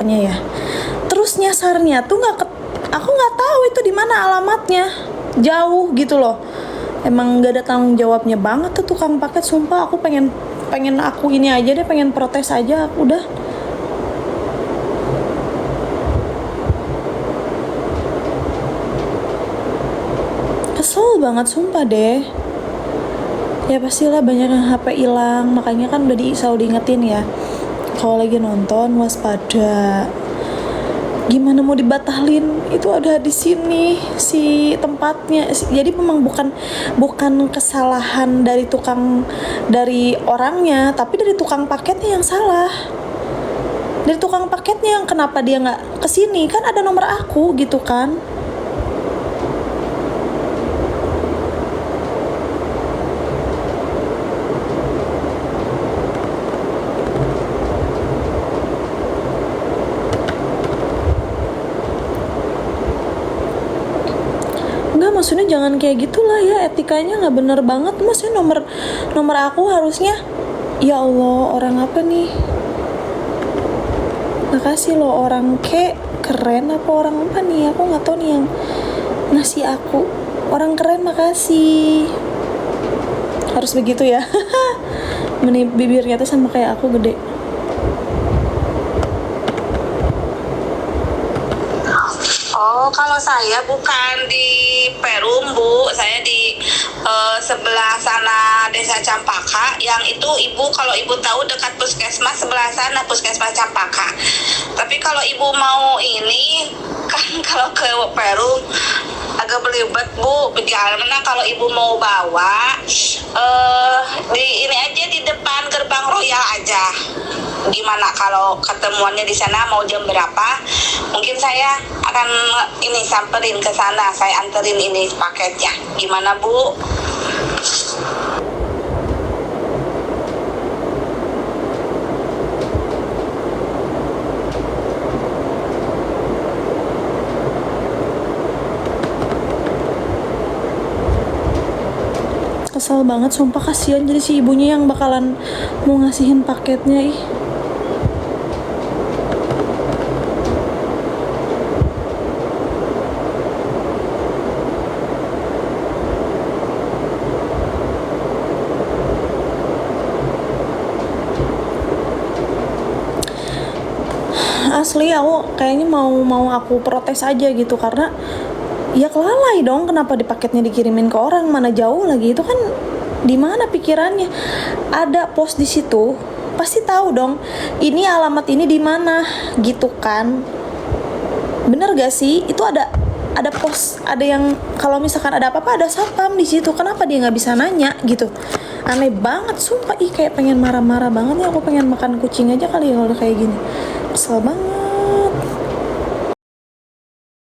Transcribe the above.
ya. Terus nyasarnya tuh aku nggak tahu itu di mana alamatnya, jauh gitu loh. Emang nggak ada tanggung jawabnya banget tuh tukang paket. Sumpah aku pengen aku ini aja deh, pengen protes aja udah. Kesel banget sumpah deh. Ya pastilah banyak yang HP hilang, makanya kan udah selalu diingetin ya, kalau lagi nonton waspada. Gimana mau dibatalin, itu ada di sini si tempatnya. Jadi memang bukan kesalahan dari orangnya, tapi dari tukang paketnya yang salah. Dari tukang paketnya yang kenapa dia nggak kesini, kan ada nomor aku gitu kan. Enggak, maksudnya jangan kayak gitulah ya, etikanya nggak bener banget. Maksudnya nomor aku harusnya, ya Allah, orang apa nih? Makasih loh, orang keren apa orang apa nih? Aku nggak tahu nih yang ngasih aku. Orang keren, makasih. Harus begitu ya. Bibirnya tuh sama kayak aku gede. Oh, kalau saya bukan di Perum, Bu. Saya di sebelah sana Desa Campaka. Yang itu Ibu, kalau Ibu tahu dekat puskesmas sebelah sana, puskesmas Campaka. Tapi kalau Ibu mau ini, kan kalau ke Perum agak belibet, Bu. Bagaimana kalau Ibu mau bawa di ini aja, di depan gerbang Royal aja. Gimana kalau ketemuannya di sana, mau jam berapa? Mungkin saya akan ini samperin ke sana, saya anterin ini paketnya. Gimana, Bu? Kesel banget sumpah, kasihan jadi si ibunya yang bakalan mau ngasihin paketnya. Asli aku kayaknya mau aku protes aja gitu, karena ya kelalai dong, kenapa di paketnya dikirimin ke orang, mana jauh lagi. Itu kan di mana pikirannya? Ada pos di situ, pasti tahu dong ini alamat ini di mana gitu kan. Bener gak sih? Itu ada pos, ada yang kalau misalkan ada apa-apa ada satpam di situ. Kenapa dia nggak bisa nanya gitu? Aneh banget sumpah. Kayak pengen marah-marah banget ya. Aku pengen makan kucing aja kali ya kalau kayak gini. Kesel banget.